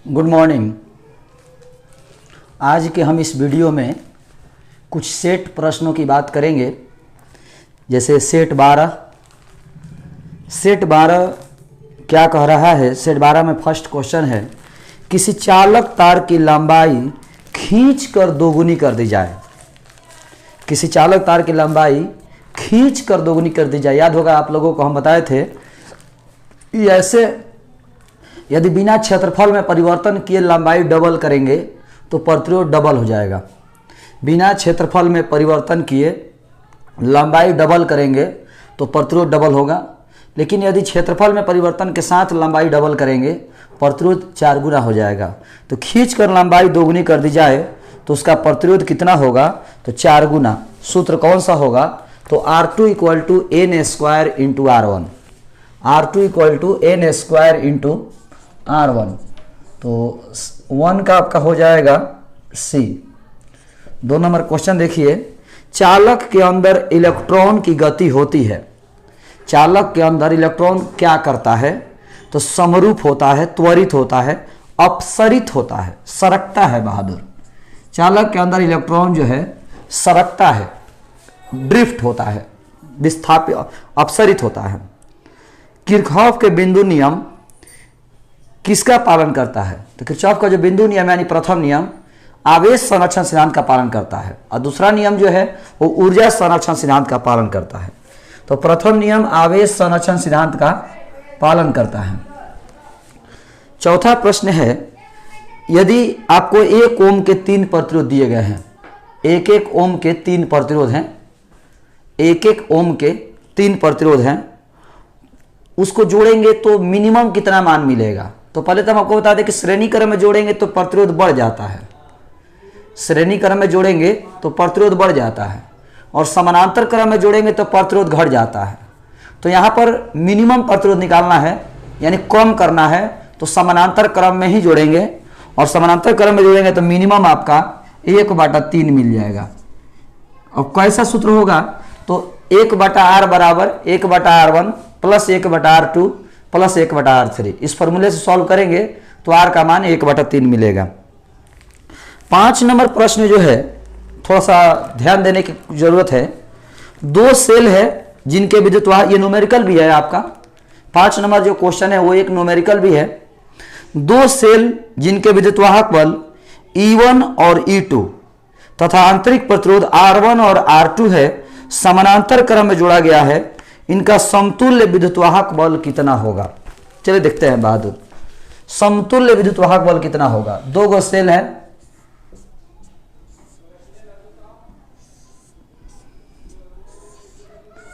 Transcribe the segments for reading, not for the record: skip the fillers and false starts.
Good morning. आज के हम इस वीडियो में कुछ सेट प्रश्नों की बात करेंगे। जैसे सेट 12 क्या कह रहा है। सेट 12 में फर्स्ट क्वेश्चन है, किसी चालक तार की लंबाई खींच कर दोगुनी कर दी जाए। किसी चालक तार की लंबाई खींच कर दोगुनी कर दी जाए। याद होगा आप लोगों को हम बताए थे, ऐसे यदि बिना क्षेत्रफल में परिवर्तन किए लंबाई डबल करेंगे तो प्रतिरोध डबल हो जाएगा। बिना क्षेत्रफल में परिवर्तन किए लंबाई डबल करेंगे तो प्रतिरोध डबल होगा, लेकिन यदि क्षेत्रफल में परिवर्तन के साथ लंबाई डबल करेंगे प्रतिरोध 4 गुना हो जाएगा। तो खींच कर लंबाई दोगुनी कर दी जाए तो उसका प्रतिरोध कितना होगा, तो 4 गुना। सूत्र कौन सा होगा, तो R2 = n² into R1। R2 = n² into R1। तो 1 का आपका हो जाएगा C। 2 नंबर क्वेश्चन देखिए, चालक के अंदर इलेक्ट्रॉन की गति होती है। चालक के अंदर इलेक्ट्रॉन क्या करता है, तो समरूप होता है, त्वरित होता है, अपसरित होता है, सरकता है। बहादुर, चालक के अंदर इलेक्ट्रॉन जो है सरकता है, ड्रिफ्ट होता है, विस्थापित, अपसरित होता है। किरचॉफ के बिंदु नियम किसका पालन करता है, तो किरचॉफ का जो बिंदु नियम यानी प्रथम नियम आवेश संरक्षण सिद्धांत का पालन करता है, और दूसरा नियम जो है वो ऊर्जा संरक्षण सिद्धांत का पालन करता है। तो प्रथम नियम आवेश संरक्षण सिद्धांत का पालन करता है। चौथा प्रश्न है, यदि आपको 1 ओम के 3 प्रतिरोध दिए गए हैं, 1 ओम के 3 प्रतिरोध हैं, 1 ओम के 3 प्रतिरोध हैं, उसको जोड़ेंगे तो मिनिमम कितना मान मिलेगा। तो पहले तो हम आपको बता दें कि श्रेणी क्रम में जोड़ेंगे तो प्रतिरोध बढ़ जाता है, श्रेणी क्रम में जोड़ेंगे तो प्रतिरोध बढ़ जाता है, और समानांतर क्रम में जोड़ेंगे तो प्रतिरोध घट जाता है। तो यहाँ पर मिनिमम प्रतिरोध निकालना है यानी कम करना है, तो समानांतर क्रम में ही जोड़ेंगे, और समानांतर क्रम में जोड़ेंगे तो मिनिमम आपका 1/3 मिल जाएगा। अब कैसा सूत्र होगा, तो 1/r बराबर 1/r1 plus 1/r2 plus 1/r3। इस फॉर्मूले से सॉल्व करेंगे तो r का मान 1/3 मिलेगा। 5 नंबर प्रश्न जो है थोड़ा सा ध्यान देने की जरूरत है। 2 सेल है जिनके विद्युत वाहक, ये न्यूमेरिकल भी है आपका। 5 नंबर जो क्वेश्चन है वो एक न्यूमेरिकल भी है। 2 सेल जिनके विद्युत वाहक बल E1 और E2 तथा आंतरिक प्रतिरोध R1 और R2 है, समानांतर क्रम में जोड़ा गया है, इनका समतुल्य विद्युत वाहक बल कितना होगा। चलिए देखते हैं बहादुर, समतुल्य विद्युत वाहक बल कितना होगा। 2 गो सेल है,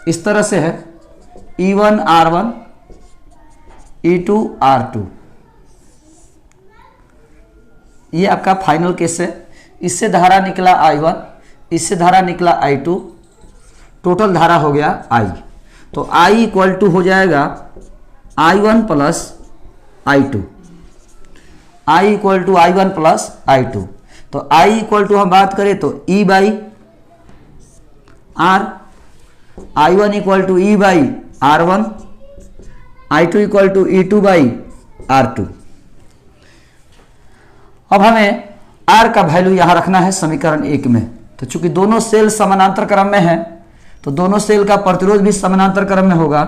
इस तरह से है, E1 R1 E2 R2। ये आपका फाइनल केस है। इससे धारा निकला I1, इससे धारा निकला I2, टोटल धारा हो गया I। तो I = हो जाएगा I1 plus I2। I = I1 plus I2। तो I = हम बात करें तो E/R, I1 = E/R1, I2 = E2/R2। अब हमें R का वैल्यू यहां रखना है समीकरण 1 में। तो चूंकि दोनों सेल समानांतर क्रम में है तो दोनों सेल का प्रतिरोध भी समानांतर क्रम में होगा।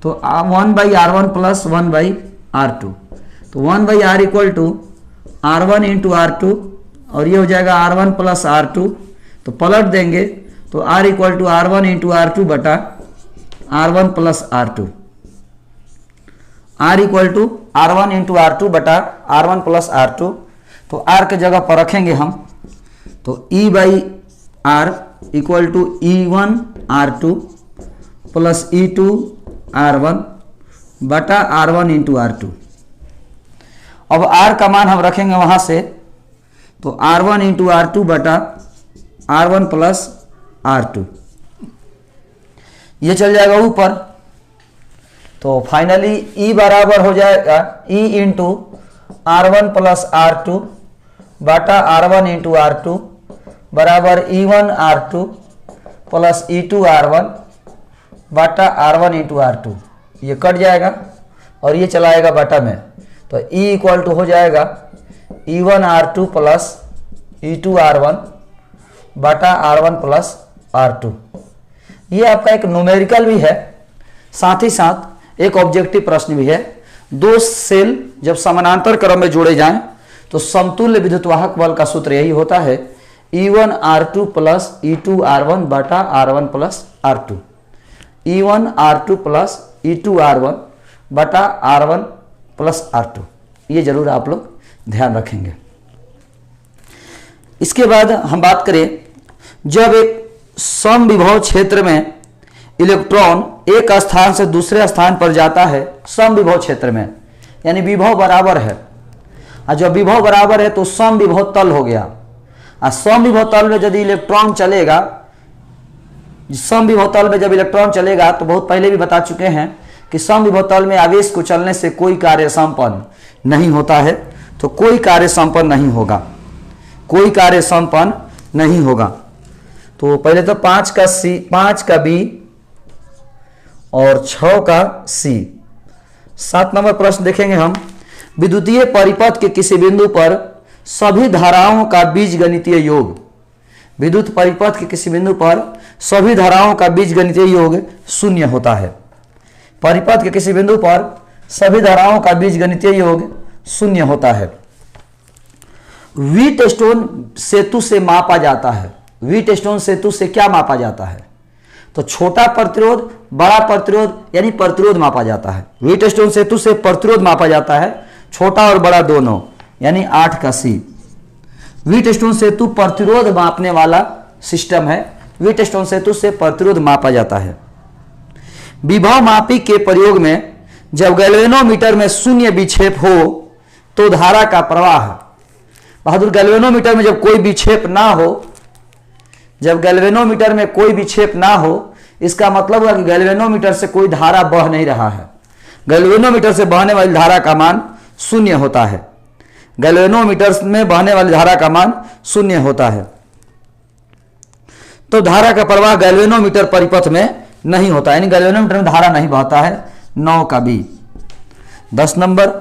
तो 1/R1 प्लस 1/R2। तो 1/R = R1 इंटू R2, और ये हो जाएगा R1 प्लस R2। तो पलट देंगे तो R = R1 इंटू R2 बटा R1 plus R2। R = R1 into R2 बटा R1 प्लस R2। तो R के जगह पर रखेंगे हम, तो E/R = E1 R2 plus E2 R1 बटा R1 इंटू R2। अब R का मान हम रखेंगे वहां से, तो R1 इंटू R2 बटा R1 प्लस R2। ये चल जाएगा ऊपर। तो फाइनली E बराबर हो जाएगा E into R1 plus R2 बटा R1 इंटू R2 बराबर E1 R2 plus E2 R1 बटा R1 इंटू R2। ये कट जाएगा और ये चलाएगा बटा में, तो E = हो जाएगा E1R2 प्लस E2R1 बटा R1 प्लस R2। ये आपका एक न्यूमेरिकल भी है, साथ ही साथ एक ऑब्जेक्टिव प्रश्न भी है। दो सेल जब समानांतर क्रम में जोड़े जाएं तो समतुल्य विद्युतवाहक बल का सूत्र यही होता है, E1R2 प्लस E2R1 बटा R1 plus R2। E1R2 plus E2R1 बटा R1 प्लस R2, ये जरूर आप लोग ध्यान रखेंगे। इसके बाद हम बात करें, जब एक समविभव क्षेत्र में इलेक्ट्रॉन एक स्थान से दूसरे स्थान पर जाता है, समविभव क्षेत्र में यानी विभव बराबर है, और जब विभव बराबर है तो समविभव तल हो गया। और समविभव तल में यदि इलेक्ट्रॉन चलेगा, समविभव तल में जब इलेक्ट्रॉन चलेगा तो बहुत पहले भी बता चुके हैं कि समविभव तल में आवेश को चलने से कोई कार्य संपन्न नहीं होता है, तो कोई कार्य संपन्न नहीं होगा, कोई कार्य संपन्न नहीं होगा। तो पहले तो 5 का सी, 5 का बी और 6 का सी। 7 नंबर प्रश्न देखेंगे हम, विद्युतीय परिपथ के किसी बिंदु पर सभी धाराओं का बीजगणितीय योग, विद्युत परिपथ के किसी बिंदु पर सभी धाराओं का बीजगणितीय योग शून्य होता है। परिपथ के किसी बिंदु पर सभी धाराओं का बीजगणितीय योग शून्य होता है। व्हीटस्टोन सेतु से मापा जाता है। व्हीटस्टोन सेतु से क्या मापा जाता है? तो छोटा प्रतिरोध, बड़ा प्रतिरोध यानी प्रतिरोध मापा जाता है। व्हीटस्टोन सेतु से प्रतिरोध मापा जाता है, छोटा और बड़ा दोनों, यानी 8 का सी। व्हीटस्टोन सेतु प्रतिरोध मापने वाला सिस्टम है। व्हीटस्टोन सेतु से प्रतिरोध मापा जाता है। विभव मापी के प्रयोग में जब गैल्वेनोमीटर में शून्य विक्षेप हो तो धारा का प्रवाह, बहादुर गैल्वेनोमीटर में जब कोई विक्षेप ना हो, जब गैल्वेनोमीटर में कोई विक्षेप ना हो, इसका मतलब है कि गैल्वेनोमीटर से कोई धारा बह नहीं रहा है। गैल्वेनोमीटर से बहने वाली धारा का मान शून्य होता है। गैल्वेनोमीटर में बहने वाली धारा का मान शून्य होता है, तो धारा का प्रवाह गैल्वेनोमीटर परिपथ में नहीं होता, यानी गैल्वेनोमीटर में धारा नहीं बहता है। 9 का बी। 10 नंबर,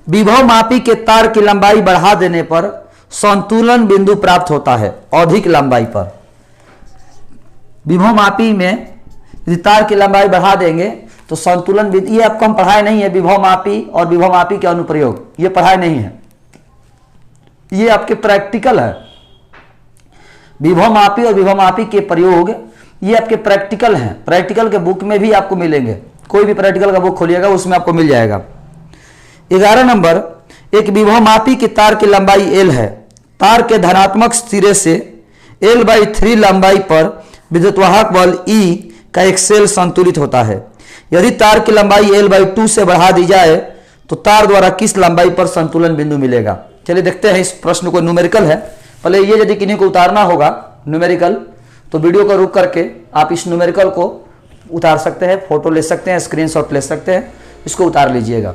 विभव मापी के तार की लंबाई बढ़ा देने पर संतुलन बिंदु प्राप्त होता है अधिक लंबाई पर। विभव मापी में यदि तार की लंबाई बढ़ा देंगे तो संतुलन बिंदु, ये आपको हम पढ़ाए नहीं है, विभव मापी और विभव मापी के अनुप्रयोग ये पढ़ाए नहीं है, ये आपके प्रैक्टिकल है। विभव मापी और विभव मापी के प्रयोग ये आपके प्रैक्टिकल हैं। प्रैक्टिकल के बुक में भी आपको मिलेंगे, कोई भी प्रैक्टिकल का बुक खोलिएगा उसमें आपको मिल जाएगा। 11 नंबर, एक विभव मापी की तार की लंबाई L है। तार के धनात्मक सिरे से L/3 लंबाई पर विद्युतवाहक बल E का एक सेल संतुलित होता है। यदि तार की लंबाई L/2 से बढ़ा दी जाए तो तार द्वारा किस लंबाई पर संतुलन बिंदु मिलेगा? चलिए देखते हैं इस प्रश्न को। न्यूमेरिकल है, पहले ये यदि किन्हीं को उतारना होगा न्यूमेरिकल तो वीडियो को रुक करके आप इस न्यूमेरिकल को उतार सकते हैं, फोटो ले सकते हैं, स्क्रीनशॉट ले सकते हैं, इसको उतार लीजिएगा।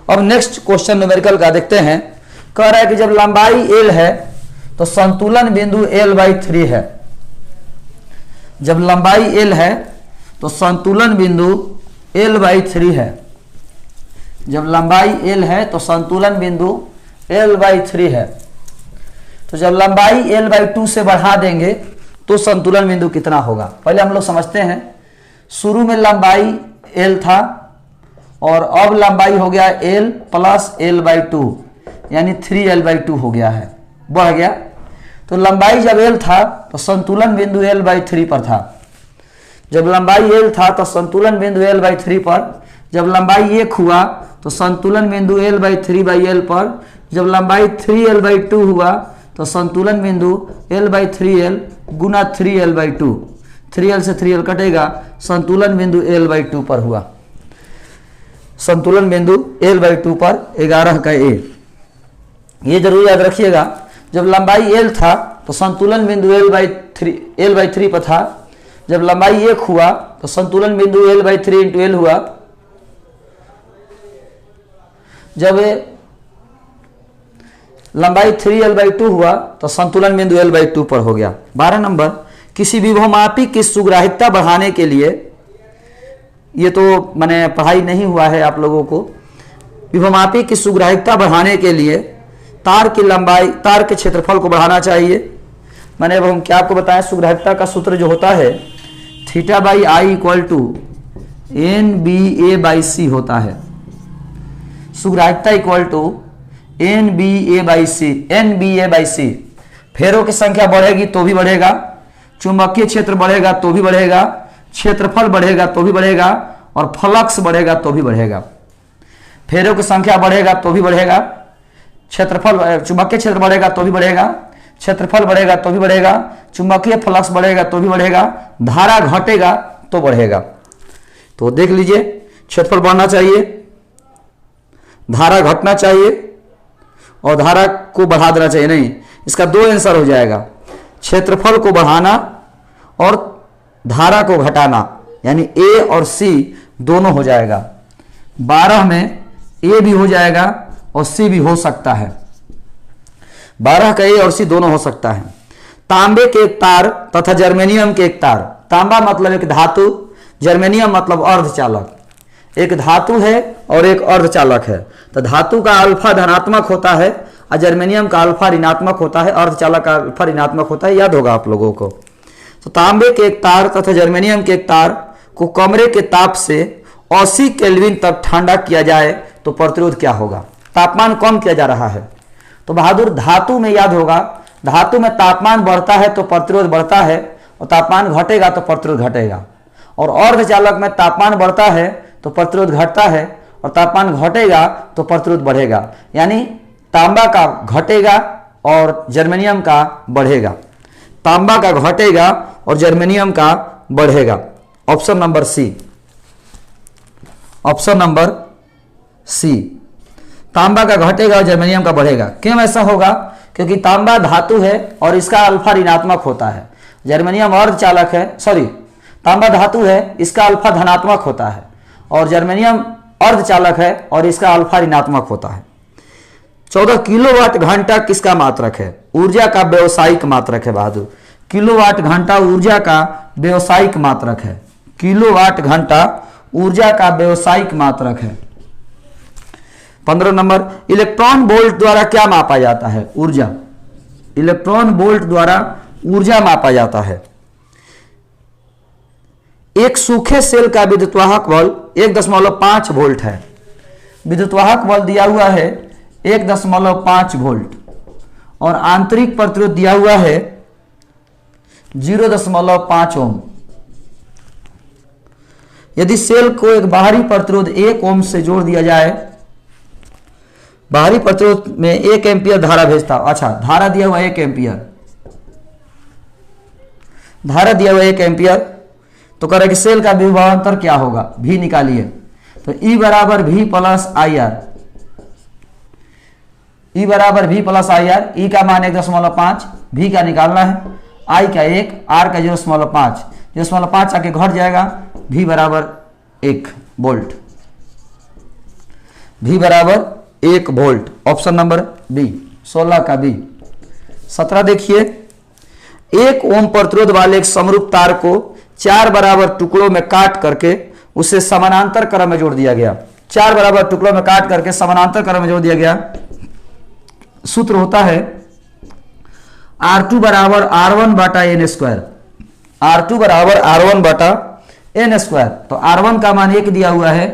अब नेक्स्ट क्वेश्चन न्यूमेरिकल का देखते हैं। कह रहा है कि जब लंबाई L है तो संतुलन बिंदु L/3 है। जब लंबाई L है तो संतुलन बिंदु L/3 है। जब लंबाई L है तो संतुलन बिंदु L/3 है। तो जब लंबाई L/2 से बढ़ा देंगे तो संतुलन बिंदु कितना होगा? पहले हम लोग समझते हैं। शुरू में लंबाई L था और अब लंबाई हो गया L प्लस L/2 यानी 3L/2 हो गया है, बढ़ गया। तो लंबाई जब L था तो संतुलन बिंदु L/3 पर था। जब लंबाई L था तो संतुलन बिंदु L/3 पर। जब लंबाई 1 हुआ तो संतुलन बिंदु L/3/L पर। जब लंबाई 3L/2 हुआ तो संतुलन बिंदु L/3L गुना 3L/2। 3L से 3L कटेगा, संतुलन बिंदु L/2 पर हुआ। संतुलन बिंदु L/2 पर 11 का A। ये जरूर याद रखिएगा। जब लंबाई L था तो संतुलन बिंदु L/3 पर था। जब लंबाई 1 हुआ तो संतुलन बिंदु L/3 इंटू L हुआ। जब लंबाई 3L/2 हुआ तो संतुलन बिंदु L/2 पर हो गया। 12 नंबर, किसी विभवमापी की सुग्राहिकता बढ़ाने के लिए, ये तो मैंने पढ़ाई नहीं हुआ है आप लोगों को, विभवमापी की सुग्राहिकता बढ़ाने के लिए तार की लंबाई, तार के क्षेत्रफल को बढ़ाना चाहिए। मैंने अब हम क्या आपको बताया, सुग्राह्यता का सूत्र जो होता है theta by I equal to N B A by C होता है। सुग्राह्यता equal to N B A by C, N B A by C. फेरों की संख्या बढ़ेगी तो भी बढ़ेगा, चुंबकीय क्षेत्र बढ़ेगा तो भी बढ़ेगा, क्षेत्रफल बढ़ेगा तो भी बढ़ेगा, और फ्लक्स बढ़ेगा तो भी बढ़ेगा। फेरों की संख्या बढ़ेगा तो भी बढ़ेगा, क्षेत्रफल, चुंबकीय क्षेत्र बढ़ेगा तो भी बढ़ेगा, क्षेत्रफल बढ़ेगा तो भी बढ़ेगा, चुंबकीय फ्लक्स बढ़ेगा तो भी बढ़ेगा, धारा घटेगा तो बढ़ेगा। तो देख लीजिए, क्षेत्रफल बढ़ना चाहिए, धारा घटना चाहिए, और धारा को बढ़ा देना चाहिए। नहीं, इसका दो आंसर हो जाएगा, क्षेत्रफल को बढ़ाना और धारा को घटाना, यानी ए और सी दोनों हो जाएगा। 12 में ए भी हो जाएगा और सी भी हो सकता है, 12 का ए और सी दोनों हो सकता है। तांबे के एक तार तथा जर्मेनियम के एक तार। तांबा मतलब एक धातु, जर्मेनियम मतलब अर्धचालक। एक धातु है और एक अर्धचालक है, तो धातु का अल्फा धनात्मक होता है और जर्मेनियम का अल्फा ऋणात्मक होता है, अर्धचालक का अल्फा ऋणात्मक होता है, याद होगा आप लोगों को। तो तांबे के एक तार तथा जर्मेनियम के एक तार को कमरे के ताप से 80 केल्विन तक ठंडा किया जाए तो प्रतिरोध क्या होगा। तापमान कम किया जा रहा है, तो बहादुर धातु में याद होगा, धातु में तापमान बढ़ता है तो प्रतिरोध बढ़ता है, और तापमान घटेगा तो प्रतिरोध घटेगा। और अर्धचालक में तापमान बढ़ता है तो प्रतिरोध घटता है, और तापमान घटेगा तो प्रतिरोध बढ़ेगा। यानी तांबा का घटेगा और जर्मेनियम का बढ़ेगा, तांबा का घटेगा और जर्मेनियम का बढ़ेगा। Option number C, option number C, तांबा का घटेगा और जर्मेनियम का बढ़ेगा। क्यों ऐसा होगा? क्योंकि तांबा धातु है और इसका अल्फा ऋणात्मक होता है, जर्मेनियम अर्धचालक है, सॉरी तांबा धातु है, इसका अल्फा धनात्मक होता है, और जर्मेनियम अर्धचालक है और इसका अल्फा ऋणात्मक होता है। 14 किलोवाट घंटा किसका मात्रक है? ऊर्जा का व्यवसायिक मात्रक है बहादुर। किलोवाट घंटा ऊर्जा का व्यवसायिक मात्रक है, किलोवाट घंटा ऊर्जा का व्यवसायिक मात्रक है। 15 नंबर, इलेक्ट्रॉन वोल्ट द्वारा क्या मापा जाता है? ऊर्जा। इलेक्ट्रॉन वोल्ट द्वारा ऊर्जा मापा जाता है। एक सूखे सेल का विद्युतवाहक बल 1.5 वोल्ट है। विद्युतवाहक बल दिया हुआ है 1.5 वोल्ट, और आंतरिक प्रतिरोध दिया हुआ है 0.5 ओम। यदि सेल को एक बाहरी प्रतिरोध 1 ओम से जोड़ दिया जाए, बाहरी प्रतिरोध में 1 एम्पियर धारा भेजता, अच्छा धारा दिया हुआ 1 एम्पियर, धारा दिया हुआ 1 एम्पियर, तो कह रहे कि सेल का विभवांतर क्या होगा, भी निकालिए। तो E बराबर V plus I R, E बराबर V plus I R. E का मान 1.5, V का निकालना है, I का 1, R का 0.5, 0.5 आके घट जाएगा, V बराबर 1 वोल्ट, V बराबर 1 वोल्ट। ऑप्शन नंबर बी, 16 का बी। 17 देखिए, 1 ओम प्रतिरोध वाले एक समरूप तार को 4 बराबर टुकड़ों में काट करके उसे समानांतर क्रम में जोड़ दिया गया। 4 बराबर टुकड़ों में काट करके समानांतर क्रम में जोड़ दिया गया। सूत्र होता है R2 बराबर R1 बटा एन स्क्वायर, R2 बराबर R1 बटा एन स्क्वायर। तो R1 का मान 1 दिया हुआ है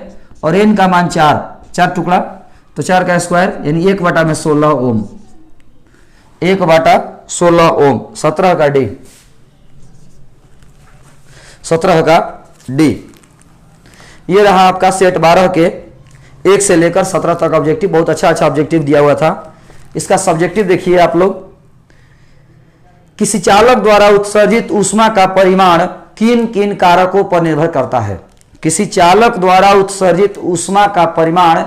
और N का मान 4 टुकड़ा, तो 4 का स्क्वायर यानी 1 बटा में 16 ओम, 1 बटा 16 ओम। 17 का डी, 17 का डी। ये रहा आपका सेट 12 के 1 से लेकर 17 तक ऑब्जेक्टिव। बहुत अच्छा ऑब्जेक्टिव दिया हुआ था। इसका सब्जेक्टिव देखिए आप लोग, किसी चालक द्वारा उत्सर्जित ऊष्मा का परिमाण किन किन कारकों पर निर्भर करता है? किसी चालक द्वारा उत्सर्जित ऊष्मा का परिमाण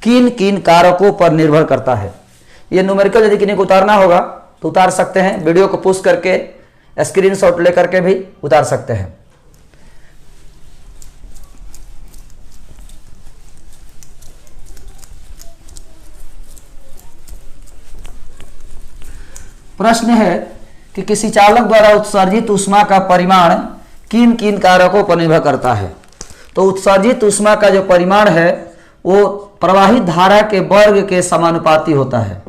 किन किन कारकों पर निर्भर करता है? ये न्यूमेरिकल यदि किन्हीं को उतारना होगा तो उतार सकते हैं, वीडियो को पुश करके स्क्रीनशॉट लेकर के भी उतार सकते हैं। प्रश्न है कि किसी चालक द्वारा उत्सर्जित ऊष्मा का परिमाण किन किन कारकों पर निर्भर करता है? तो उत्सर्जित ऊष्मा का जो परिमाण है वो प्रवाहित धारा के वर्ग के समानुपाती होता है।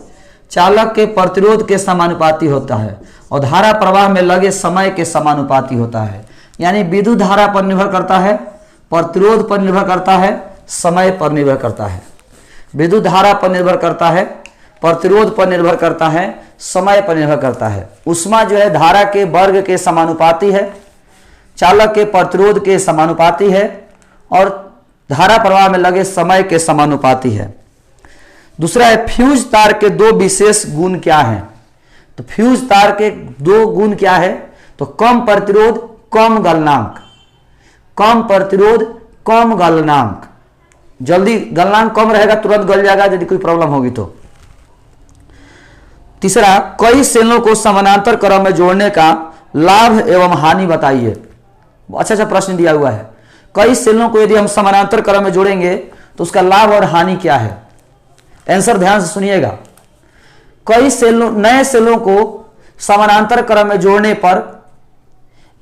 चालक के प्रतिरोध के समानुपाती होता है और धारा प्रवाह में लगे समय के समानुपाती होता है। यानी विद्युत धारा पर निर्भर करता है, प्रतिरोध पर निर्भर करता है, समय पर निर्भर करता है। विद्युत धारा पर निर्भर करता है, प्रतिरोध पर निर्भर करता है, समय पर निर्भर करता है। ऊष्मा जो है धारा के वर्ग के समानुपाती है, चालक के प्रतिरोध के समानुपाती है और धारा प्रवाह में लगे समय के समानुपाती है। दूसरा है फ्यूज तार के दो विशेष गुण क्या हैं। तो फ्यूज तार के दो गुण क्या है? तो कम प्रतिरोध, कम गलनांक। कम प्रतिरोध, कम गलनांक। जल्दी गलनांक कम रहेगा, तुरंत गल जाएगा यदि कोई प्रॉब्लम होगी तो। तीसरा, कई सेलों को समानांतर क्रम में जोड़ने का लाभ एवं हानि बताइए। अच्छा प्रश्न दिया हुआ है। कई सेलों को यदि हम समानांतर क्रम में जोड़ेंगे तो उसका लाभ और हानि क्या है? आंसर ध्यान से सुनिएगा। कई सेलों, नए सेलों को समानांतर क्रम में जोड़ने पर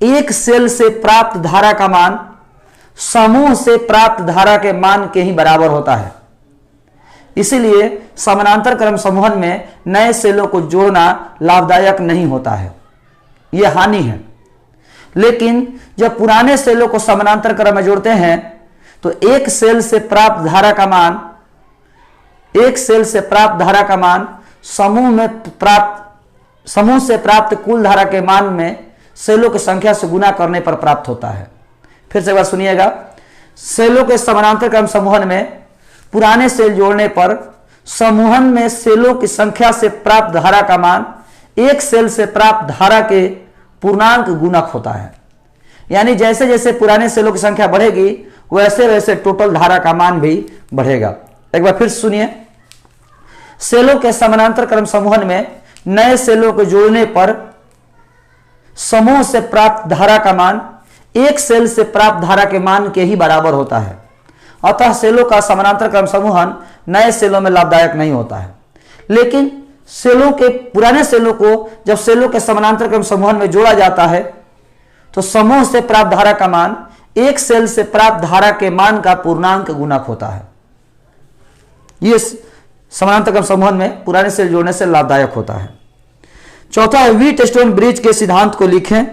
एक सेल से प्राप्त धारा का मान समूह से प्राप्त धारा के मान के ही बराबर होता है। इसीलिए समानांतर क्रम समूहन में नए सेलों को जोड़ना लाभदायक नहीं होता है, यह हानि है। लेकिन जब पुराने सेलों को समानांतर क्रम में जोड़ते हैं तो एक सेल से प्राप्त धारा का मान समूह से प्राप्त कुल धारा के मान में सेलों की संख्या से गुना करने पर प्राप्त होता है। फिर से एक बार सुनिएगा। सेलों के समानांतर क्रम समूहन में पुराने सेल जोड़ने पर समूहन में सेलों की संख्या से प्राप्त धारा का मान एक सेल से प्राप्त धारा के पूर्णांक गुणक होता है। यानी जैसे जैसे पुराने सेलों की संख्या बढ़ेगी वैसे वैसे टोटल धारा का मान भी बढ़ेगा। एक बार फिर सुनिए। सेलों के समानांतर क्रम समूहन में नए सेलों को जोड़ने पर समूह से प्राप्त धारा का मान एक सेल से प्राप्त धारा के मान के ही बराबर होता है। अतः सेलों का समानांतर क्रम समूहन नए सेलों में लाभदायक नहीं होता है। लेकिन सेलों के पुराने सेलों को जब सेलों के समानांतर क्रम समूहन में जोड़ा जाता है तो समूह से प्राप्त धारा का मान एक सेल से प्राप्त धारा के मान का पूर्णांक गुणक होता है। यह समानांतर क्रम समूहन में पुराने सेल जोड़ने से लाभदायक होता है। चौथा है व्हीटस्टोन ब्रिज के सिद्धांत को लिखें।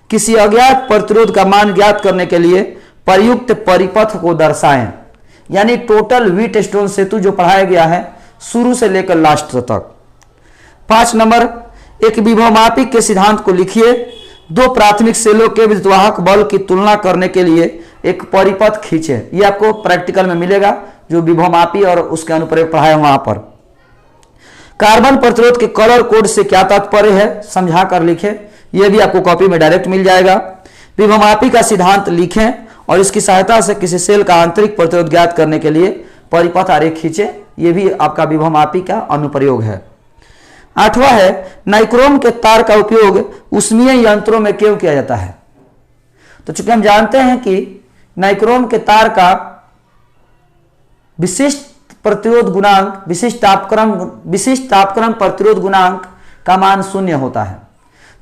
किसी अज्ञात प्रतिरोध का मान ज्ञात करने के लिए प्रयुक्त परिपथ को दर्शाएं। यानी टोटल व्हीटस्टोन सेतु जो पढ़ाया गया है शुरू से लेकर लास्ट तक। 5 नंबर, एक विभवमापी के सिद्धांत को लिखिए। दो प्राथमिक सेलों के विद्युतवाहक बल की तुलना करने के लिए एक परिपथ खींचे। ये आपको प्रैक्टिकल में मिलेगा, जो विभवमापी और उसके अनुप्रयोग पढ़ाया वहां पर। कार्बन प्रतिरोध के कलर कोड से क्या तात्पर्य है, समझा कर लिखें। यह भी आपको कॉपी में डायरेक्ट मिल जाएगा। विभवमापी का सिद्धांत लिखें और इसकी सहायता से किसी सेल का आंतरिक प्रतिरोध ज्ञात करने के लिए परिपथ आरेख खींचे। यह भी आपका विभवमापी का अनुप्रयोग है। 8वां है नाइक्रोम के तार का उपयोग ऊष्मीय यंत्रों में क्यों किया जाता है। तो चूंकि हम जानते हैं कि नाइक्रोम के तार का विशिष्ट प्रतिरोध गुणांक, विशिष्ट तापक्रम प्रतिरोध गुणांक का मान 0 होता है।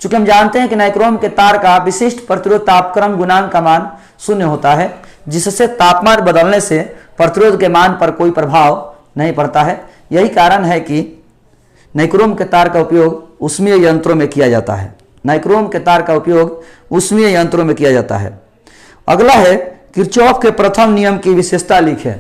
चूंकि हम जानते हैं कि नाइक्रोम के तार का विशिष्ट प्रतिरोध तापक्रम गुणांक का मान 0 होता है, जिससे तापमान बदलने से प्रतिरोध के मान पर कोई प्रभाव नहीं पड़ता है। यही कारण है कि नाइक्रोम के तार का उपयोग ऊष्मीय यंत्रों में किया जाता है। नाइक्रोम के तार का उपयोग ऊष्मीय यंत्रों में किया जाता है। अगला है किरचॉफ के प्रथम नियम की विशेषता लिखें।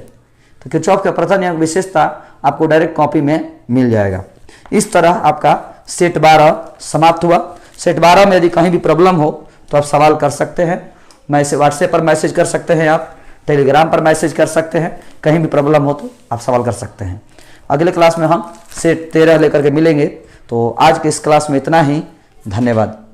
तो किरचॉफ के प्रथम नियम की विशेषता आपको डायरेक्ट कॉपी में मिल जाएगा। इस तरह आपका सेट 12 समाप्त हुआ। सेट 12 में यदि कहीं भी प्रॉब्लम हो तो आप सवाल कर सकते हैं। मैसेज व्हाट्सएप पर मैसेज कर सकते हैं, आप टेलीग्राम पर मैसेज कर सकते हैं। कहीं भी प्रॉब्लम हो तो आप सवाल कर सकते हैं। अगले क्लास में हम सेट 13 लेकर के मिलेंगे। तो आज के इस क्लास में इतना ही। धन्यवाद।